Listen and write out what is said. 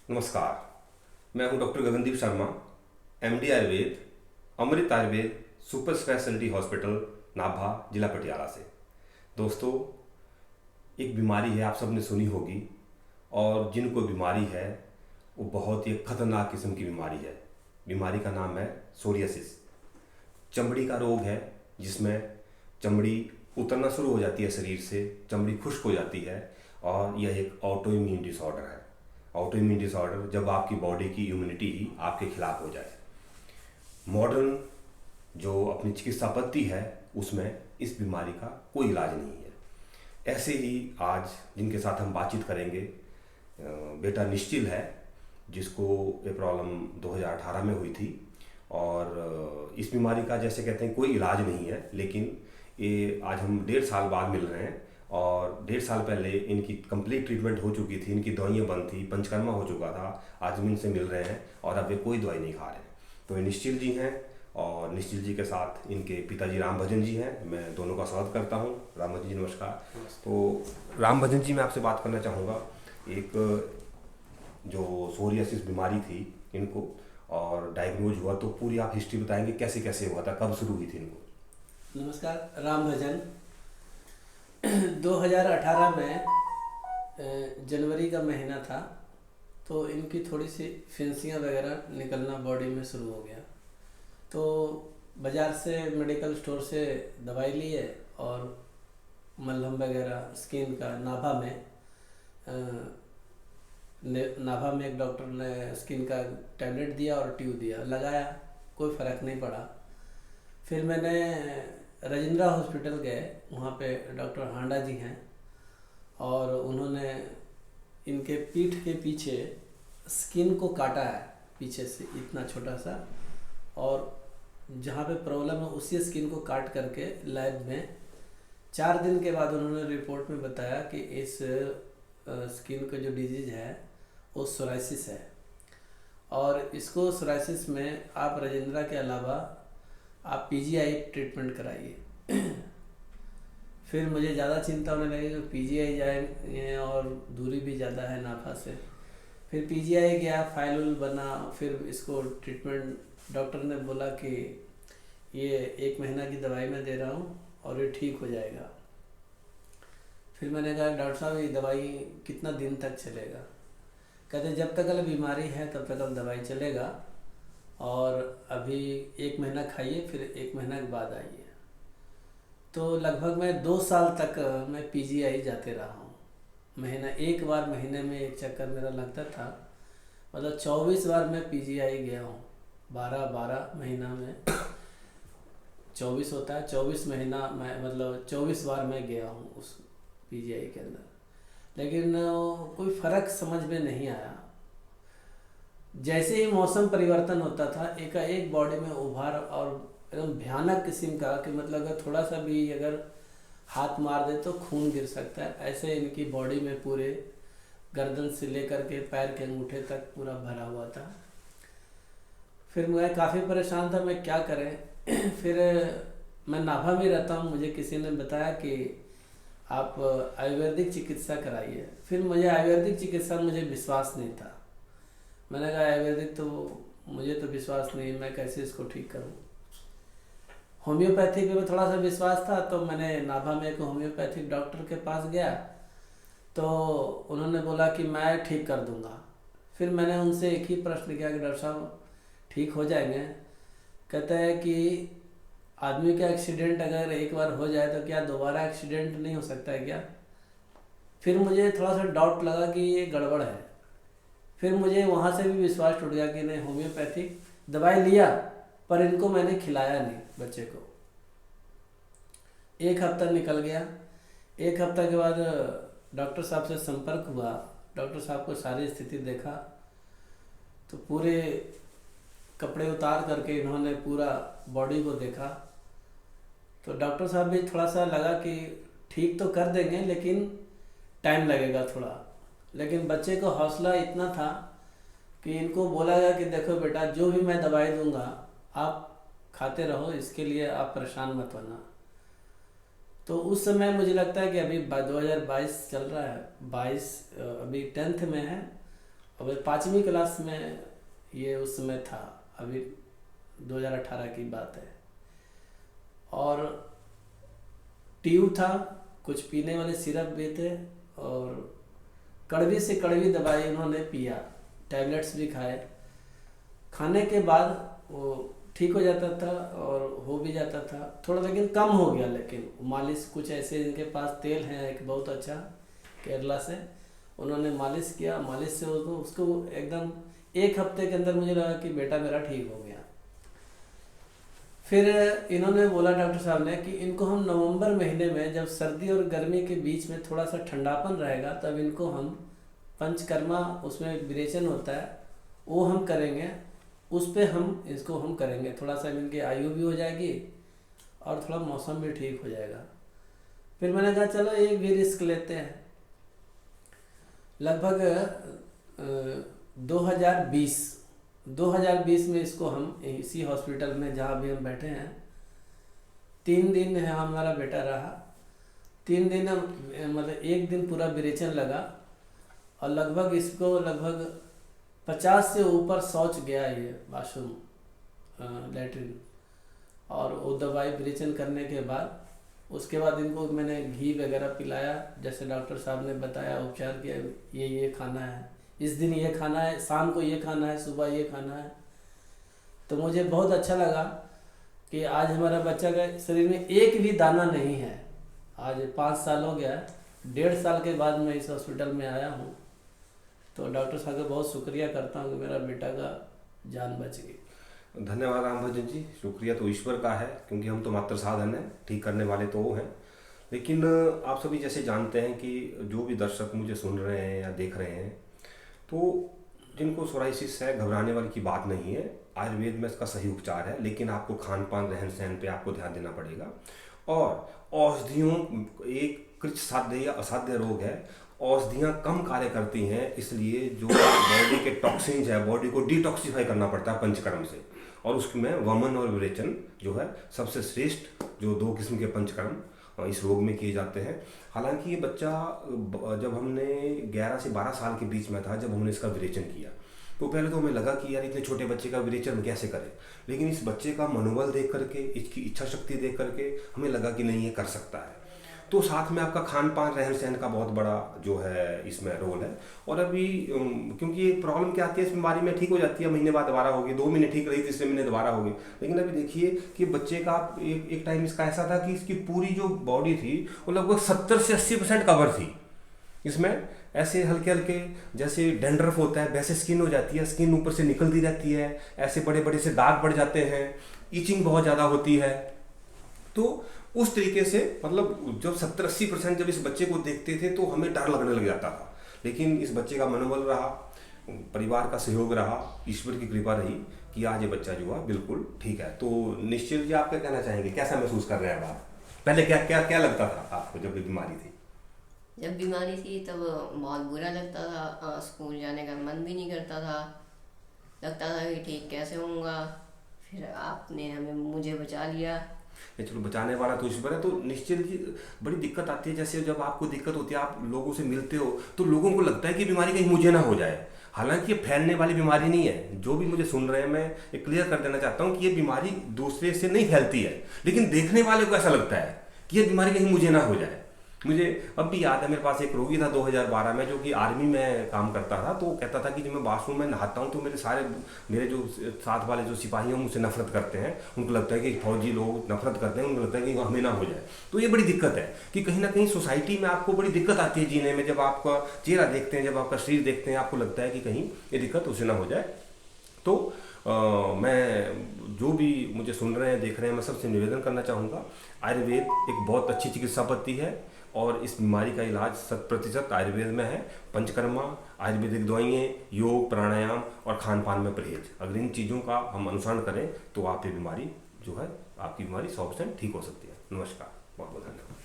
नमस्कार। मैं हूं doctor Gagandeep Sharma, MD Ayurveda, Amrit Ayurveda super speciality hospital, Nabha, जिला पटियाला से। दोस्तों, एक बीमारी है, आप सबने सुनी होगी, और जिनको बीमारी है वो बहुत ही खतरनाक किस्म की बीमारी है। बीमारी का नाम है सोरियासिस। चमड़ी का रोग है जिसमें चमड़ी उतरना शुरू हो जाती है शरीर से, चमड़ी खुश्क हो जाती है, और यह एक ऑटो इम्यून डिसऑर्डर है। ऑटो इम्यून डिसऑर्डर जब आपकी बॉडी की इम्यूनिटी ही आपके खिलाफ हो जाए। मॉडर्न जो अपनी चिकित्सा पद्धति है उसमें इस बीमारी का कोई इलाज नहीं है। ऐसे ही आज जिनके साथ हम बातचीत करेंगे, बेटा निश्चिल है, जिसको ये प्रॉब्लम 2018 में हुई थी, और इस बीमारी का जैसे कहते हैं कोई इलाज नहीं है, लेकिन ये आज हम 1.5 साल बाद मिल रहे हैं, और 1.5 साल पहले इनकी कंप्लीट ट्रीटमेंट हो चुकी थी, इनकी दवाइयाँ बंद थी, पंचकर्मा हो चुका था, आज हम इनसे मिल रहे हैं और अब ये कोई दवाई नहीं खा रहे हैं। तो ये निश्चिल जी हैं, और निश्चिल जी के साथ इनके पिताजी राम भजन जी हैं। मैं दोनों का स्वागत करता हूं। राम भजन जी नमस्कार। तो राम भजन जी, मैं आपसे बात करना चाहूँगा, एक जो सोरियासिस बीमारी थी इनको और डायग्नोज हुआ, तो पूरी आप हिस्ट्री बताएंगे, कैसे कैसे हुआ था, कब शुरू हुई थी इनको? नमस्कार। राम भजन 2018 में जनवरी का महीना था, तो इनकी थोड़ी सी फिंसियाँ वगैरह निकलना बॉडी में शुरू हो गया। तो बाज़ार से, मेडिकल स्टोर से दवाई लिए और मलहम वगैरह स्किन का नाभा में एक डॉक्टर ने स्किन का टैबलेट दिया और ट्यूब दिया, लगाया, कोई फ़र्क नहीं पड़ा। फिर मैंने राजेंद्रा हॉस्पिटल गए, वहाँ पे डॉक्टर हांडा जी हैं, और उन्होंने इनके पीठ के पीछे स्किन को काटा है पीछे से, इतना छोटा सा, और जहाँ पे प्रॉब्लम है उसी स्किन को काट करके लैब में 4 दिन के बाद उन्होंने रिपोर्ट में बताया कि इस स्किन का जो डिजीज़ है वो सोराइसिस है, और इसको सोराइसिस में आप राजेंद्रा के अलावा आप पीजीआई ट्रीटमेंट कराइए। फिर मुझे ज़्यादा चिंता होने लगी कि पीजीआई जाएंगे और दूरी भी ज़्यादा है नाभा से। फिर पीजीआई गया, फाइल बना, फिर इसको ट्रीटमेंट, डॉक्टर ने बोला कि ये 1 महीना की दवाई मैं दे रहा हूँ और ये ठीक हो जाएगा। फिर मैंने कहा, डॉक्टर साहब ये दवाई कितना दिन तक चलेगा? कहते जब तक अगर बीमारी है तब तक दवाई चलेगा, और अभी 1 महीना खाइए, फिर 1 महीना के बाद आइए। तो लगभग मैं 2 साल तक मैं पीजीआई जाते रहा हूँ। एक बार महीने में एक चक्कर मेरा लगता था, मतलब 24 बार मैं पीजीआई गया हूँ। 12 महीना में 24 होता है, 24 महीना मैं, मतलब 24 बार मैं गया हूँ उस पीजीआई के अंदर, लेकिन कोई फ़र्क समझ में नहीं आया। जैसे ही मौसम परिवर्तन होता था, एकाएक बॉडी में उभार और एकदम भयानक किस्म का, कि मतलब अगर थोड़ा सा भी अगर हाथ मार दे तो खून गिर सकता है, ऐसे इनकी बॉडी में पूरे गर्दन से लेकर के पैर के अंगूठे तक पूरा भरा हुआ था। फिर मैं काफ़ी परेशान था, मैं क्या करें। फिर मैं नाभा में रहता हूँ, मुझे किसी ने बताया कि आप आयुर्वेदिक चिकित्सा कराइए। फिर मुझे आयुर्वेदिक चिकित्सा, मुझे विश्वास नहीं था। मैंने कहा आयुर्वेदिक तो मुझे तो विश्वास नहीं, मैं कैसे इसको ठीक करूं। होम्योपैथिक में थोड़ा सा विश्वास था, तो मैंने नाभा में एक होम्योपैथिक डॉक्टर के पास गया, तो उन्होंने बोला कि मैं ठीक कर दूंगा। फिर मैंने उनसे एक ही प्रश्न किया कि डॉक्टर साहब ठीक हो जाएंगे? कहते हैं कि आदमी का एक्सीडेंट अगर एक बार हो जाए तो क्या दोबारा एक्सीडेंट नहीं हो सकता है क्या? फिर मुझे थोड़ा सा डाउट लगा कि ये गड़बड़ है। फिर मुझे वहाँ से भी विश्वास टूट गया कि नहीं, होम्योपैथिक दवाई लिया पर इनको मैंने खिलाया नहीं बच्चे को। 1 हफ्ता निकल गया। 1 हफ्ता के बाद डॉक्टर साहब से संपर्क हुआ, डॉक्टर साहब को सारी स्थिति देखा, तो पूरे कपड़े उतार करके इन्होंने पूरा बॉडी को देखा। तो डॉक्टर साहब भी थोड़ा सा लगा कि ठीक तो कर देंगे लेकिन टाइम लगेगा थोड़ा, लेकिन बच्चे को हौसला इतना था कि इनको बोला गया कि देखो बेटा, जो भी मैं दवाई दूंगा आप खाते रहो, इसके लिए आप परेशान मत होना। तो उस समय मुझे लगता है कि अभी 2022 चल रहा है, 22 अभी 10th में है, अब 5वीं क्लास में ये उस समय था, अभी 2018 की बात है। और ट्यूब था, कुछ पीने वाले सिरप भी थे, और कड़वी से कड़वी दवाई उन्होंने पिया, टैबलेट्स भी खाए। खाने के बाद वो ठीक हो जाता था और हो भी जाता था थोड़ा, लेकिन कम हो गया। लेकिन मालिश कुछ ऐसे, इनके पास तेल है एक बहुत अच्छा केरला से, उन्होंने मालिश किया। मालिश से उसको एकदम 1 हफ्ते के अंदर मुझे लगा कि बेटा मेरा ठीक हो गया। फिर इन्होंने बोला डॉक्टर साहब ने कि इनको हम नवंबर महीने में, जब सर्दी और गर्मी के बीच में थोड़ा सा ठंडापन रहेगा, तब इनको हम पंचकर्मा, उसमें विरेचन होता है, वो हम करेंगे। उस पे इसको हम करेंगे, थोड़ा सा इनकी आयु भी हो जाएगी और थोड़ा मौसम भी ठीक हो जाएगा। फिर मैंने कहा चलो एक भी रिस्क लेते हैं। लगभग 2020 में इसको हम इसी हॉस्पिटल में जहाँ भी हम बैठे हैं, 3 दिन है हमारा बेटा रहा। 3 दिन मतलब 1 दिन पूरा विरेचन लगा, और लगभग इसको 50 से ऊपर शौच गया, ये बाथरूम लैट्रिन। और वो दवाई विरेचन करने के बाद, उसके बाद इनको मैंने घी वगैरह पिलाया, जैसे डॉक्टर साहब ने बताया, उपचार किया। ये खाना है, इस दिन ये खाना है, शाम को ये खाना है, सुबह ये खाना है। तो मुझे बहुत अच्छा लगा कि आज हमारा बच्चा का शरीर में एक भी दाना नहीं है। आज 5 साल हो गया, 1.5 साल के बाद मैं इस हॉस्पिटल में आया हूँ। तो डॉक्टर साहब का बहुत शुक्रिया करता हूँ कि मेरा बेटा का जान बच गई। धन्यवाद राम भजन जी। शुक्रिया तो ईश्वर का है, क्योंकि हम तो मात्र साधन हैं, ठीक करने वाले तो वो हैं। लेकिन आप सभी जैसे जानते हैं कि जो भी दर्शक मुझे सुन रहे हैं या देख रहे हैं, तो जिनको सोराइसिस है, घबराने वाली की बात नहीं है। आयुर्वेद में इसका सही उपचार है, लेकिन आपको खान पान, रहन सहन पे आपको ध्यान देना पड़ेगा। और औषधियों, एक कृच साध्य या असाध्य रोग है, औषधियाँ कम कार्य करती हैं, इसलिए जो बॉडी के टॉक्सिन्स है, बॉडी को डिटॉक्सिफाई करना पड़ता है पंचकर्म से। और उसमें वमन और विरेचन जो है सबसे श्रेष्ठ, जो 2 किस्म के पंचकर्म इस रोग में किए जाते हैं। हालांकि ये बच्चा, जब हमने 11 से 12 साल के बीच में था, जब हमने इसका विरेचन किया, तो पहले तो हमें लगा कि यार इतने छोटे बच्चे का विरेचन कैसे करें। लेकिन इस बच्चे का मनोबल देख करके, इसकी इच्छा शक्ति देख करके हमें लगा कि नहीं, ये कर सकता है। तो साथ में आपका खान पान, रहन सहन का बहुत बड़ा जो है इसमें रोल है। और अभी क्योंकि ये प्रॉब्लम क्या आती है, इस बीमारी में ठीक हो जाती है, महीने बाद दोबारा होगी, 2 महीने ठीक रही, तीसरे महीने दोबारा होगी। लेकिन अभी देखिए कि बच्चे का एक टाइम इसका ऐसा था कि इसकी पूरी जो बॉडी थी वो लगभग 70 से 80% कवर थी। इसमें ऐसे हल्के हल्के जैसे डेंड्रफ होता है वैसे स्किन हो जाती है, स्किन ऊपर से निकलती रहती है, ऐसे बड़े बड़े से दाग पड़ जाते हैं, ईचिंग बहुत ज़्यादा होती है। तो उस तरीके से मतलब जब 70-80% जब इस बच्चे को देखते थे तो हमें डर लगने लग जाता था। लेकिन इस बच्चे का मनोबल रहा, परिवार का सहयोग रहा, ईश्वर की कृपा रही कि आज ये बच्चा जो है बिल्कुल ठीक है। तो निश्चित जी, आप क्या कहना चाहेंगे, कैसा महसूस कर रहे हैं आप? पहले क्या क्या क्या लगता था आपको जब ये बीमारी थी? जब बीमारी थी तब बहुत बुरा लगता था, स्कूल जाने का मन भी नहीं करता था, लगता था कि ठीक कैसे होऊंगा। फिर आपने मुझे बचा लिया। चलो, बचाने वाला तो ईश्वर है। तो निश्चित जी, बड़ी दिक्कत आती है। जैसे जब आपको दिक्कत होती है, आप लोगों से मिलते हो, तो लोगों को लगता है कि बीमारी कहीं मुझे ना हो जाए। हालांकि ये फैलने वाली बीमारी नहीं है। जो भी मुझे सुन रहे हैं, मैं ये क्लियर कर देना चाहता हूँ कि ये बीमारी दूसरे से नहीं फैलती है, लेकिन देखने वाले को ऐसा लगता है कि ये बीमारी कहीं मुझे ना हो जाए। मुझे अब भी याद है, मेरे पास एक रोगी था 2012 में, जो कि आर्मी में काम करता था। तो वो कहता था कि जब मैं बाथरूम में नहाता हूँ तो मेरे जो साथ वाले जो सिपाही हैं मुझसे नफरत करते हैं। उनको लगता है कि फौजी लोग नफरत करते हैं, उनको लगता है कि हमें ना हो जाए। तो ये बड़ी दिक्कत है कि कहीं ना कहीं सोसाइटी में आपको बड़ी दिक्कत आती है जीने में। जब आपका चेहरा देखते हैं, जब आपका शरीर देखते हैं, आपको लगता है कि कहीं ये दिक्कत उसे ना हो जाए। तो मैं जो भी मुझे सुन रहे हैं, देख रहे हैं, मैं सबसे निवेदन करना चाहूँगा, आयुर्वेद एक बहुत अच्छी चिकित्सा पद्धति है और इस बीमारी का इलाज 100% आयुर्वेद में है। पंचकर्मा, आयुर्वेदिक दवाइयाँ, योग, प्राणायाम और खान पान में परहेज, अगर इन चीज़ों का हम अनुसरण करें तो आप ये बीमारी जो है, आपकी बीमारी 100% ठीक हो सकती है। नमस्कार, बहुत बहुत धन्यवाद।